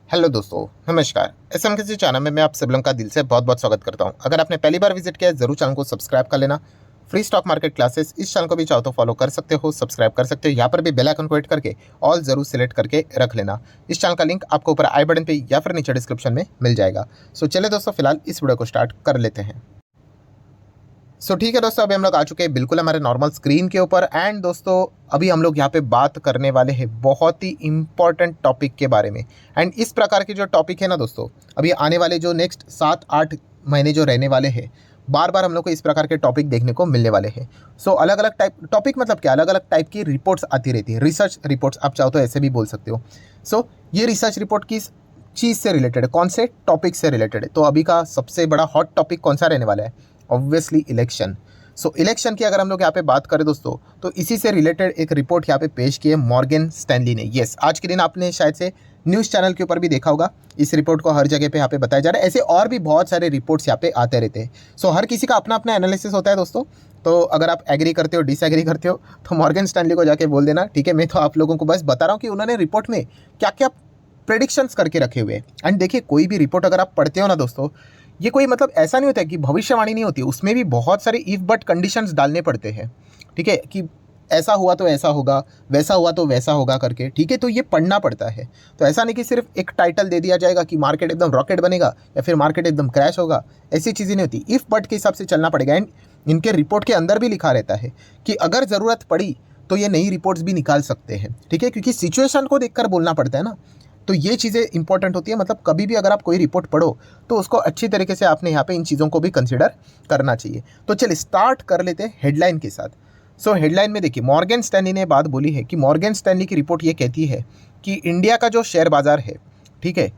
Hello दोस्तों, नमस्कार। SMKC channel में मैं आप सब लोगों का दिल से बहुत बहुत स्वागत करता हूं। अगर आपने पहली बार विजिट किया है जरूर चैनल को सब्सक्राइब कर लेना। फ्री स्टॉक मार्केट क्लासेस इस चैनल को भी चाहो तो फॉलो कर सकते हो, सब्सक्राइब कर सकते हो। यहाँ पर भी बेल आइकन को हिट करके ऑल जरूर सिलेक्ट करके रख लेना। इस चैनल का लिंक आपको ऊपर आई बटन पे या फिर नीचे डिस्क्रिप्शन में मिल जाएगा। सो चलिए दोस्तों, फिलहाल इस वीडियो को स्टार्ट कर लेते हैं। ठीक है दोस्तों, अभी हम लोग आ चुके हैं बिल्कुल हमारे नॉर्मल स्क्रीन के ऊपर। एंड दोस्तों अभी हम लोग यहाँ पे बात करने वाले हैं बहुत ही इंपॉर्टेंट टॉपिक के बारे में। एंड इस प्रकार के जो टॉपिक है ना दोस्तों, अभी आने वाले जो नेक्स्ट 7-8 महीने जो रहने वाले हैं, बार बार हम लोग को इस प्रकार के टॉपिक देखने को मिलने वाले हैं। अलग अलग टाइप टॉपिक मतलब क्या, अलग अलग टाइप की रिपोर्ट्स आती रहती है, रिसर्च रिपोर्ट्स आप चाहो तो ऐसे भी बोल सकते हो। ये रिसर्च रिपोर्ट किस चीज़ से रिलेटेड है, कौन से टॉपिक से रिलेटेड है? तो अभी का सबसे बड़ा हॉट टॉपिक कौन सा रहने वाला है? Obviously election. इलेक्शन की अगर हम लोग यहाँ पे बात करें दोस्तों, तो इसी से रिलेटेड एक रिपोर्ट यहाँ पे पेश की है मॉर्गन स्टैनली ने। यस, आज के दिन आपने शायद से न्यूज़ चैनल के ऊपर भी देखा होगा, इस रिपोर्ट को हर जगह पे यहाँ पे बताया जा रहा है। ऐसे और भी बहुत सारे रिपोर्ट्स यहाँ पे आते रहते हैं। हर किसी का अपना अपना एनालिसिस होता है दोस्तों। तो अगर आप एग्री करते हो, डिसएग्री करते हो, तो मॉर्गन स्टैनली को जाके बोल देना, ठीक है। मैं तो आप लोगों को बस बता रहा हूँ कि उन्होंने रिपोर्ट में क्या क्या प्रेडिक्शंस करके रखे हुए हैं। एंड देखिए, कोई भी रिपोर्ट अगर आप पढ़ते हो ना दोस्तों, ये कोई मतलब ऐसा नहीं होता है कि भविष्यवाणी नहीं होती, उसमें भी बहुत सारे इफ बट कंडीशंस डालने पड़ते हैं, ठीक है। कि ऐसा हुआ तो ऐसा होगा, वैसा हुआ तो वैसा होगा करके, ठीक है। तो ये पढ़ना पड़ता है। तो ऐसा नहीं कि सिर्फ एक टाइटल दे दिया जाएगा कि मार्केट एकदम रॉकेट बनेगा या फिर मार्केट एकदम क्रैश होगा, ऐसी चीज़ें नहीं होती। इफ बट के हिसाब से चलना पड़ेगा। एंड इनके रिपोर्ट के अंदर भी लिखा रहता है कि अगर ज़रूरत पड़ी तो ये नई रिपोर्ट्स भी निकाल सकते हैं, ठीक है। क्योंकि सिचुएशन को देखकर बोलना पड़ता है ना। तो ये चीज़ें इंपॉर्टेंट होती है। मतलब कभी भी अगर आप कोई रिपोर्ट पढ़ो तो उसको अच्छी तरीके से आपने यहाँ पे इन चीज़ों को भी कंसिडर करना चाहिए। तो चलिए स्टार्ट कर लेते हैं हेडलाइन के साथ। हेडलाइन में देखिए, मॉर्गन स्टैनली ने बात बोली है कि मॉर्गन स्टैनली की रिपोर्ट ये कहती है कि इंडिया का जो शेयर बाजार है, ठीक है,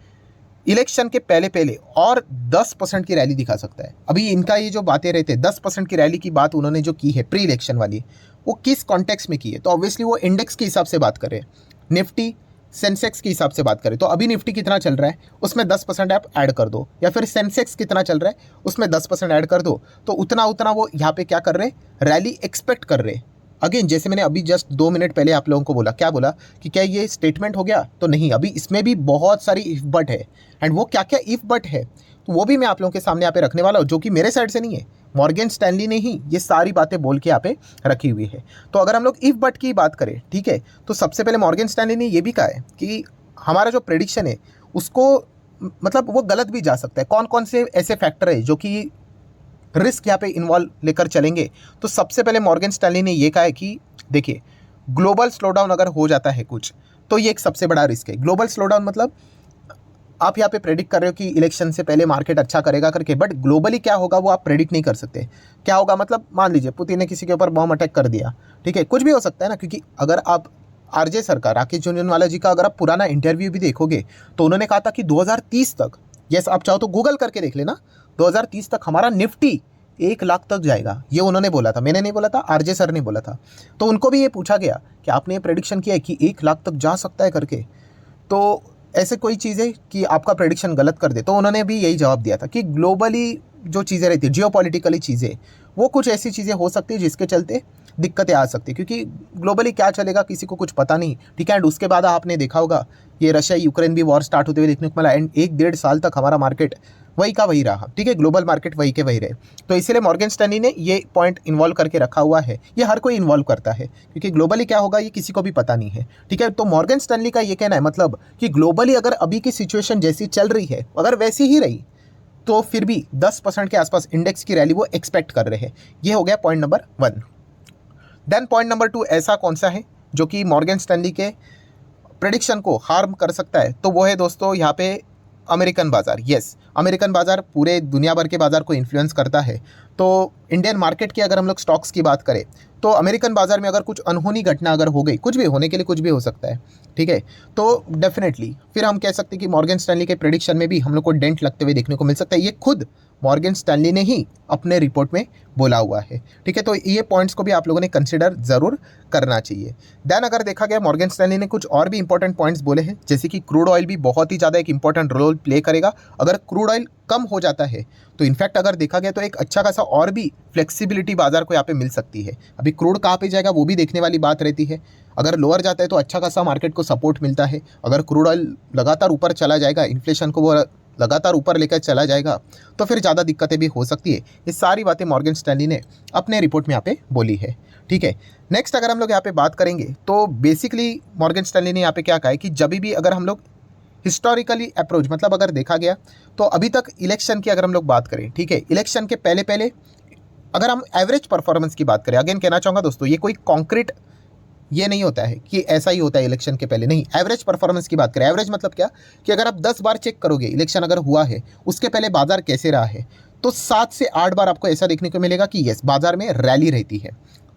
इलेक्शन के पहले पहले और 10% की रैली दिखा सकता है। अभी इनका ये जो बातें रहते हैं, 10% की रैली की बात उन्होंने जो की है प्री इलेक्शन वाली, वो किस कॉन्टेक्स्ट में की है? तो ऑब्वियसली वो इंडेक्स के हिसाब से बात कर रहे हैं, निफ्टी सेंसेक्स के हिसाब से बात करें। तो अभी निफ्टी कितना चल रहा है उसमें 10% आप ऐड कर दो, या फिर सेंसेक्स कितना चल रहा है उसमें 10% ऐड कर दो। तो उतना उतना वो यहाँ पे क्या कर रहे हैं, रैली एक्सपेक्ट कर रहे हैं। अगेन, जैसे मैंने अभी जस्ट 2 मिनट पहले आप लोगों को बोला, क्या बोला कि क्या ये स्टेटमेंट हो गया? तो नहीं, अभी इसमें भी बहुत सारी इफ बट है। एंड वो क्या क्या इफ बट है तो वो भी मैं आप लोगों के सामने यहाँ पे रखने वाला हूँ, जो कि मेरे साइड से नहीं है, मॉर्गन स्टैनली ने ही ये सारी बातें बोल के यहाँ पे रखी हुई है। तो अगर हम लोग इफ बट की बात करें, ठीक है, तो सबसे पहले मॉर्गन स्टैनली ने ये भी कहा है कि हमारा जो प्रेडिक्शन है उसको मतलब वो गलत भी जा सकता है। कौन कौन से ऐसे फैक्टर है जो कि रिस्क यहाँ पे इन्वॉल्व लेकर चलेंगे? तो सबसे पहले मॉर्गन स्टैनली ने ये कहा है कि देखिए, ग्लोबल स्लोडाउन अगर हो जाता है कुछ, तो ये एक सबसे बड़ा रिस्क है। ग्लोबल स्लोडाउन मतलब आप यहाँ पे प्रेडिक्ट कर रहे हो कि इलेक्शन से पहले मार्केट अच्छा करेगा करके, बट ग्लोबली क्या होगा वो आप प्रेडिक्ट नहीं कर सकते। क्या होगा मतलब, मान लीजिए पुतिन ने किसी के ऊपर बॉम्ब अटैक कर दिया, ठीक है, कुछ भी हो सकता है ना। क्योंकि अगर आप आरजे सरकार, राकेश झुनझुनवाला जी का अगर आप पुराना इंटरव्यू भी देखोगे तो उन्होंने कहा था कि 2030 तक, यस आप चाहो तो गूगल करके देख लेना, 2030 तक हमारा निफ्टी 1 लाख तक जाएगा। ये उन्होंने बोला था, मैंने नहीं बोला था, आरजे सर ने बोला था। तो उनको भी ये पूछा गया कि आपने ये प्रेडिक्शन किया है कि 1 लाख तक जा सकता है करके, तो ऐसे कोई चीज़ें कि आपका प्रेडिक्शन गलत कर दे। तो उन्होंने भी यही जवाब दिया था कि ग्लोबली जो चीज़ें रहती है, जियोपॉलिटिकली चीज़ें, वो कुछ ऐसी चीज़ें हो सकती है जिसके चलते दिक्कतें आ सकती है। क्योंकि ग्लोबली क्या चलेगा किसी को कुछ पता नहीं, ठीक है। एंड उसके बाद आपने देखा होगा ये रशिया यूक्रेन भी वॉर स्टार्ट होते हुए देखने को मिला। एंड 1-1.5 साल तक हमारा मार्केट वही का वही रहा, ठीक है, ग्लोबल मार्केट वही के वही रहे। तो इसीलिए मॉर्गन स्टैनली ने ये पॉइंट इन्वॉल्व करके रखा हुआ है। ये हर कोई इन्वॉल्व करता है क्योंकि ग्लोबली क्या होगा ये किसी को भी पता नहीं है, ठीक है। तो मॉर्गन स्टैनली का ये कहना है मतलब कि ग्लोबली अगर अभी की सिचुएशन जैसी चल रही है, अगर वैसी ही रही, तो फिर भी 10% के आसपास इंडेक्स की रैली वो एक्सपेक्ट कर रहे हैं। ये हो गया point number 1। Then point number 2 ऐसा कौन सा है जो कि मॉर्गन स्टैनली के प्रेडिक्शन को हार्म कर सकता है? तो वो है दोस्तों यहाँ पे अमेरिकन बाज़ार। यस, अमेरिकन बाज़ार पूरे दुनिया भर के बाज़ार को इन्फ्लुएंस करता है। तो इंडियन मार्केट की अगर हम लोग स्टॉक्स की बात करें तो अमेरिकन बाज़ार में अगर कुछ अनहोनी घटना अगर हो गई, कुछ भी होने के लिए कुछ भी हो सकता है, ठीक है, तो डेफिनेटली फिर हम कह सकते हैं कि मॉर्गन स्टैनली के प्रेडिक्शन में भी हम लोग को डेंट लगते हुए देखने को मिल सकता है। ये खुद मॉर्गन स्टैनली ने ही अपने रिपोर्ट में बोला हुआ है, ठीक है। तो ये पॉइंट्स को भी आप लोगों ने कंसिडर ज़रूर करना चाहिए। देन अगर देखा गया, मॉर्गन स्टैनली ने कुछ और भी इंपॉर्टेंट पॉइंट्स बोले हैं, जैसे कि क्रूड ऑयल भी बहुत ही ज़्यादा एक इंपॉर्टेंट रोल प्ले करेगा। अगर क्रूड ऑयल कम हो जाता है तो इनफैक्ट अगर देखा गया तो एक अच्छा खासा और भी फ्लेक्सिबिलिटी बाजार को यहाँ पे मिल सकती है। अभी क्रूड कहाँ पे जाएगा वो भी देखने वाली बात रहती है। अगर लोअर जाता है तो अच्छा खासा मार्केट को सपोर्ट मिलता है। अगर क्रूड ऑयल लगातार ऊपर चला जाएगा, इन्फ्लेशन को वो लगातार ऊपर लेकर चला जाएगा, तो फिर ज़्यादा दिक्कतें भी हो सकती है। ये सारी बातें मॉर्गन स्टैनली ने अपने रिपोर्ट में यहाँ पे बोली है। ठीक है, नेक्स्ट अगर हम लोग यहाँ पे बात करेंगे तो बेसिकली मॉर्गन स्टैनली ने यहाँ पे क्या कहा है कि जब भी अगर हम लोग हिस्टोरिकली अप्रोच, मतलब अगर देखा गया तो अभी तक इलेक्शन की अगर हम लोग बात करें, ठीक है, इलेक्शन के पहले पहले अगर हम एवरेज परफॉर्मेंस की बात करें, अगेन कहना चाहूँगा दोस्तों, ये कोई कॉन्क्रीट ये नहीं होता है कि ऐसा ही होता है इलेक्शन के पहले, नहीं, एवरेज परफॉर्मेंस की बात करें। एवरेज मतलब क्या कि अगर आप 10 बार चेक करोगे इलेक्शन अगर हुआ है उसके पहले बाजार कैसे रहा है, तो 7 से 8 बार आपको ऐसा देखने को मिलेगा कि यस, बाजार में रैली रहती है।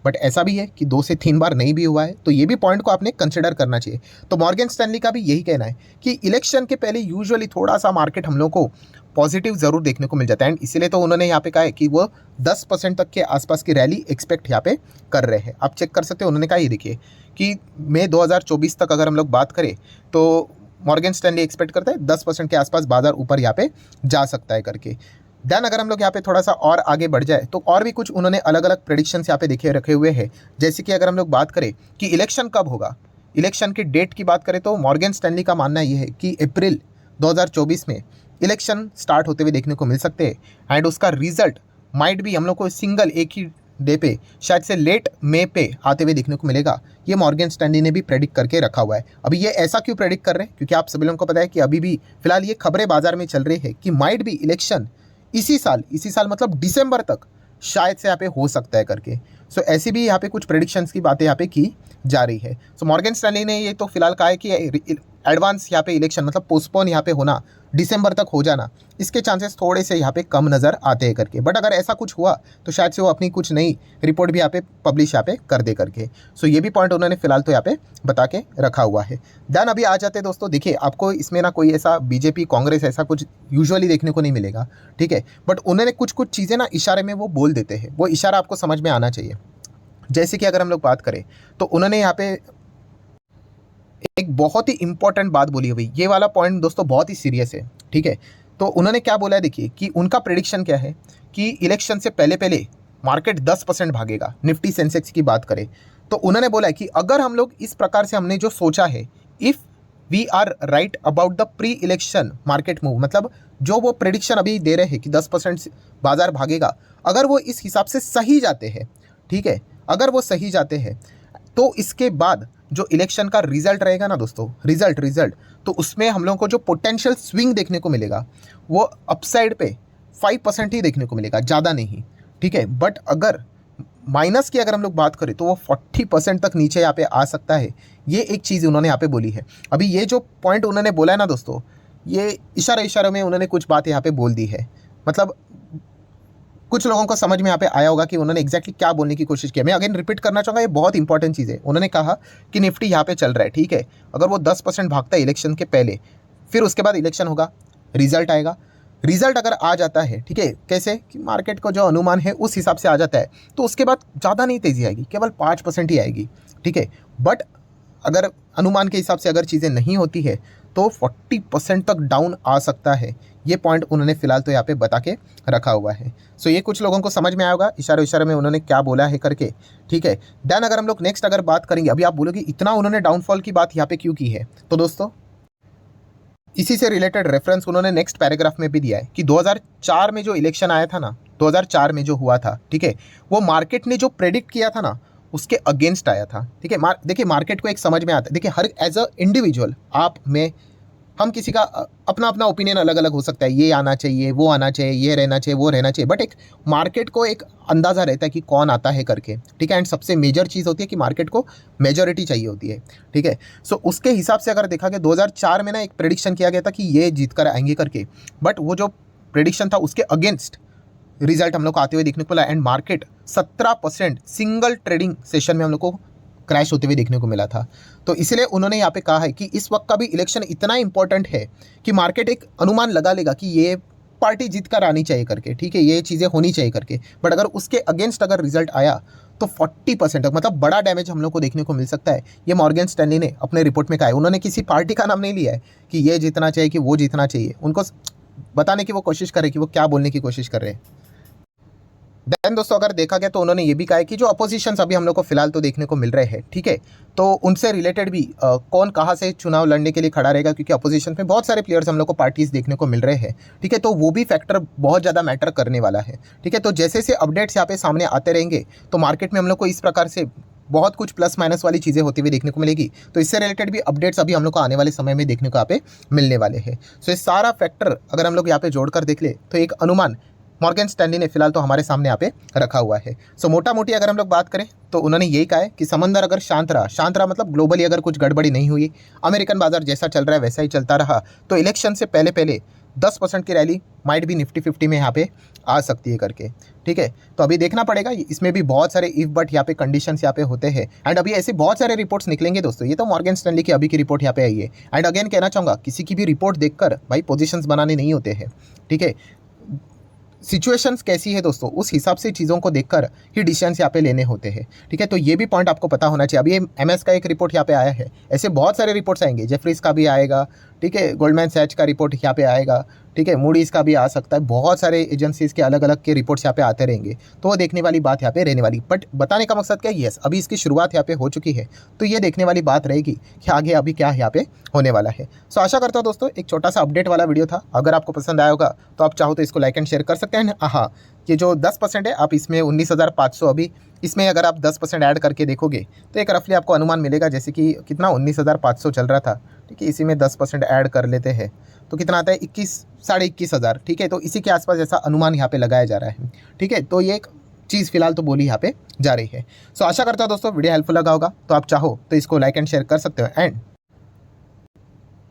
बट ऐसा भी है कि 2 से 3 बार नहीं भी हुआ है, तो ये भी पॉइंट को आपने कंसिडर करना चाहिए। तो मॉर्गन स्टैनली का भी यही कहना है कि इलेक्शन के पहले यूजुअली थोड़ा सा मार्केट हम लोग को पॉजिटिव ज़रूर देखने को मिल जाता है, एंड इसीलिए तो उन्होंने यहाँ पे कहा है कि वो 10% तक के आसपास की रैली एक्सपेक्ट यहाँ पे कर रहे हैं। आप चेक कर सकते हो, उन्होंने कहा, ये देखिए कि मई 2024 तक अगर हम लोग बात करें तो मॉर्गन स्टैनली एक्सपेक्ट करता है 10% के आसपास बाजार ऊपर यहाँ पे जा सकता है करके। देन अगर हम लोग यहाँ पे थोड़ा सा और आगे बढ़ जाए तो और भी कुछ उन्होंने अलग अलग प्रेडिक्शंस यहाँ पे देखे रखे हुए हैं। जैसे कि अगर हम लोग बात करें कि इलेक्शन कब होगा, इलेक्शन की डेट की बात करें तो मॉर्गन स्टैनली का मानना ये है कि अप्रैल 2024 में इलेक्शन स्टार्ट होते हुए देखने को मिल सकते हैं, एंड उसका रिजल्ट माइट भी हम लोग को सिंगल एक ही डे पे, शायद से लेट मई पे आते हुए देखने को मिलेगा। ये मॉर्गन स्टैनली ने भी प्रेडिक्ट करके रखा हुआ है। अभी ये ऐसा क्यों प्रेडिक्ट कर रहे हैं, क्योंकि आप सभी लोगों को पता है कि अभी भी फिलहाल ये खबरें बाजार में चल रही है कि माइट भी इलेक्शन इसी साल मतलब दिसंबर तक शायद से यहाँ पे हो सकता है करके। सो ऐसी भी यहाँ पे कुछ प्रेडिक्शंस की बातें यहाँ पे की जा रही है। सो मॉर्गन स्टैनली ने ये तो फिलहाल कहा है कि एडवांस यहाँ पे इलेक्शन मतलब पोस्टपोन यहाँ पे होना, दिसंबर तक हो जाना, इसके चांसेस थोड़े से यहाँ पे कम नज़र आते हैं करके। बट अगर ऐसा कुछ हुआ तो शायद से वो अपनी कुछ नई रिपोर्ट भी यहाँ पे पब्लिश यहाँ पे कर दे करके। सो ये भी पॉइंट उन्होंने फिलहाल तो यहाँ पे बता के रखा हुआ है। देन अभी आ जाते हैं दोस्तों, देखिए आपको इसमें ना कोई ऐसा बीजेपी कांग्रेस ऐसा कुछ यूजुअली देखने को नहीं मिलेगा, ठीक है, बट उन्होंने कुछ कुछ चीज़ें ना इशारे में वो बोल देते हैं, वो इशारा आपको समझ में आना चाहिए। जैसे कि अगर हम लोग बात करें तो उन्होंने यहाँ पे एक बहुत ही इंपॉर्टेंट बात बोली हुई, ये वाला पॉइंट दोस्तों बहुत ही सीरियस है, ठीक है। तो उन्होंने क्या बोला है, देखिए कि उनका प्रेडिक्शन क्या है कि इलेक्शन से पहले पहले मार्केट 10% भागेगा। निफ्टी सेंसेक्स की बात करें तो उन्होंने बोला है कि अगर हम लोग इस प्रकार से हमने जो सोचा है, if we are right about the pre election market move, मतलब जो वो प्रेडिक्शन अभी दे रहे हैं कि 10% बाजार भागेगा, अगर वो इस हिसाब से सही जाते हैं, ठीक है, अगर वो सही जाते हैं तो इसके बाद जो इलेक्शन का रिजल्ट रहेगा ना दोस्तों, रिजल्ट तो उसमें हम लोगों को जो पोटेंशियल स्विंग देखने को मिलेगा वो अपसाइड पे 5% ही देखने को मिलेगा, ज़्यादा नहीं, ठीक है। बट अगर माइनस की अगर हम लोग बात करें तो वो 40% तक नीचे यहाँ पे आ सकता है। ये एक चीज़ उन्होंने यहाँ पे बोली है। अभी ये जो पॉइंट उन्होंने बोला है ना दोस्तों, ये इशारे में उन्होंने कुछ बात यहाँ पे बोल दी है, मतलब कुछ लोगों को समझ में यहाँ पे आया होगा कि उन्होंने एग्जैक्टली क्या बोलने की कोशिश की। मैं अगेन रिपीट करना चाहूँगा, ये बहुत इंपॉर्टेंट चीज़ है। उन्होंने कहा कि निफ्टी यहाँ पे चल रहा है, ठीक है, अगर वो 10% भागता है इलेक्शन के पहले, फिर उसके बाद इलेक्शन होगा, रिजल्ट आएगा, रिजल्ट अगर आ जाता है, ठीक है, कैसे कि मार्केट को जो अनुमान है उस हिसाब से आ जाता है, तो उसके बाद ज़्यादा नहीं तेज़ी आएगी, केवल 5% ही आएगी, ठीक है। बट अगर अनुमान के हिसाब से अगर चीज़ें नहीं होती है तो 40% तक डाउन आ सकता है। ये पॉइंट उन्होंने फिलहाल तो यहाँ पे बता के रखा हुआ है। सो ये कुछ लोगों को समझ में आया होगा इशारे में उन्होंने क्या बोला है करके, ठीक है। देन अगर हम लोग नेक्स्ट अगर बात करेंगे, अभी आप बोलोगे इतना उन्होंने डाउनफॉल की बात यहाँ पे क्यों की है, तो दोस्तों इसी से रिलेटेड रेफरेंस उन्होंने नेक्स्ट पैराग्राफ में भी दिया है कि 2004 में जो इलेक्शन आया था ना, 2004 में जो हुआ था, ठीक है, वो मार्केट ने जो प्रेडिक्ट किया था ना उसके अगेंस्ट आया था, ठीक है। देखिए मार्केट को एक समझ में आता है, देखिए हर एज अ इंडिविजुअल आप में हम किसी का अपना अपना ओपिनियन अलग अलग हो सकता है, ये आना चाहिए, वो आना चाहिए, ये रहना चाहिए, वो रहना चाहिए, बट एक मार्केट को एक अंदाज़ा रहता है कि कौन आता है करके, ठीक है। एंड सबसे मेजर चीज़ होती है कि मार्केट को मेजॉरिटी चाहिए होती है, ठीक है। सो उसके हिसाब से अगर देखा गया 2004 में ना एक प्रेडिक्शन किया गया था कि ये जीत कर आएंगे करके, बट वो जो प्रेडिक्शन था उसके अगेंस्ट रिजल्ट हम लोग को आते हुए देखने को मिला, and market 17% single trading session में हम लोग को क्रैश होते हुए देखने को मिला था। तो इसलिए उन्होंने यहाँ पे कहा है कि इस वक्त का भी इलेक्शन इतना इंपॉर्टेंट है कि मार्केट एक अनुमान लगा लेगा कि ये पार्टी जीत कर आनी चाहिए करके, ठीक है, ये चीज़ें होनी चाहिए करके, बट अगर उसके अगेंस्ट अगर रिजल्ट आया तो 40% तक मतलब बड़ा डैमेज हम लोग को देखने को मिल सकता है। ये मॉर्गन स्टैनली ने अपने रिपोर्ट में कहा है। उन्होंने किसी पार्टी का नाम नहीं लिया है कि ये जीतना चाहिए कि वो जीतना चाहिए, उनको बताने की वो कोशिश कर रहे हैं कि वो क्या बोलने की कोशिश कर रहे हैं। देन दोस्तों अगर देखा गया तो उन्होंने ये भी कहा है कि जो अपोजिशंस अभी हम लोग को फिलहाल तो देखने को मिल रहे हैं, ठीक है, तो उनसे रिलेटेड भी कौन कहाँ से चुनाव लड़ने के लिए खड़ा रहेगा, क्योंकि अपोजिशन में बहुत सारे प्लेयर्स हम लोग को पार्टीज देखने को मिल रहे हैं, ठीक है, तो वो भी फैक्टर बहुत ज़्यादा मैटर करने वाला है, ठीक है। तो जैसे जैसे अपडेट्स यहाँ पे सामने आते रहेंगे तो मार्केट में हम लोग को इस प्रकार से बहुत कुछ प्लस माइनस वाली चीज़ें होती हुई देखने को मिलेगी। तो इससे रिलेटेड भी अपडेट्स अभी हम लोग को आने वाले समय में देखने को यहाँ पे मिलने वाले हैं। सो ये सारा फैक्टर अगर हम लोग यहाँ पे जोड़कर देख ले तो एक अनुमान मॉर्गन स्टैनली ने फिलहाल तो हमारे सामने यहाँ पे रखा हुआ है। सो मोटा मोटी अगर हम लोग बात करें तो उन्होंने यही कहा है कि समंदर अगर शांत रहा मतलब ग्लोबली अगर कुछ गड़बड़ी नहीं हुई, अमेरिकन बाजार जैसा चल रहा है वैसा ही चलता रहा, तो इलेक्शन से पहले पहले 10% की रैली माइट भी निफ्टी 50 में यहाँ पे आ सकती है करके, ठीक है। तो अभी देखना पड़ेगा, इसमें भी बहुत सारे इफ बट यहाँ पे कंडीशंस यहाँ पे होते हैं। एंड अभी ऐसे बहुत सारे रिपोर्ट्स निकलेंगे दोस्तों, ये तो मॉर्गन स्टैनली की अभी की रिपोर्ट यहाँ पे आई है। एंड अगेन कहना चाहूँगा, किसी की भी रिपोर्ट देखकर भाई पोजीशंस बनाने नहीं होते हैं, ठीक है। सिचुएशंस कैसी है दोस्तों, उस हिसाब से चीज़ों को देखकर ही डिसीजंस यहाँ पे लेने होते हैं, ठीक है। तो ये भी पॉइंट आपको पता होना चाहिए। अभी एमएस का एक रिपोर्ट यहाँ पे आया है, ऐसे बहुत सारे रिपोर्ट्स आएंगे, जेफरीज का भी आएगा, ठीक है, गोल्डमैन सैच का रिपोर्ट यहाँ पे आएगा, ठीक है, मूडीज़ का भी आ सकता है, बहुत सारे एजेंसीज़ के अलग अलग के रिपोर्ट्स यहाँ पे आते रहेंगे, तो वो देखने वाली बात यहाँ पे रहने वाली। बट बताने का मकसद क्या है, यस अभी इसकी शुरुआत यहाँ पे हो चुकी है, तो ये देखने वाली बात रहेगी कि आगे अभी क्या यहाँ पे होने वाला है। सो आशा करता हूँ दोस्तों एक छोटा सा अपडेट वाला वीडियो था, अगर आपको पसंद आया होगा तो आप चाहो तो इसको लाइक एंड शेयर कर सकते हैं। हाँ, ये जो 10% है आप इसमें 19,500, अभी इसमें अगर आप 10% ऐड करके देखोगे तो एक रफली आपको अनुमान मिलेगा, जैसे कि कितना 19,500 चल रहा था, ठीक है, इसी में 10% ऐड कर लेते हैं तो कितना आता है 21,500, ठीक है। तो इसी के आसपास ऐसा अनुमान यहाँ पे लगाया जा रहा है, ठीक है। तो ये एक चीज़ फिलहाल तो बोली यहाँ पे जा रही है। सो आशा करता हूँ दोस्तों वीडियो हेल्पफुल लगा होगा, तो आप चाहो तो इसको लाइक एंड शेयर कर सकते हो। एंड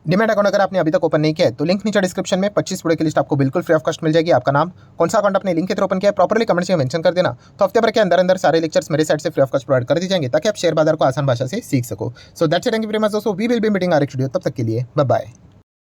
डिमेट अकाउंट अगर आपने अभी तक ओपन नहीं किया है तो लिंक नीचे डिस्क्रिप्शन में 25 वीडियो की लिस्ट आपको बिल्कुल फ्री ऑफ कॉस्ट मिल जाएगी। आपका नाम, कौन सा अकाउंट आपने लिंक के थ्रू ओपन किया है, प्रॉपर्ली कमेंट्स में मेंशन कर देना, तो हफ्ते भर के अंदर अंदर सारे लेक्चर्स मेरे साइड से फ्री ऑफ कॉस्ट प्रोवाइड कर दी जाएंगे, ताकि आप शेयर बाजार को आसान भाषा से सीख सको। So that's it, thank you very much दोस्तों, we will be meeting our next video, तब तक के लिए बाय बाय।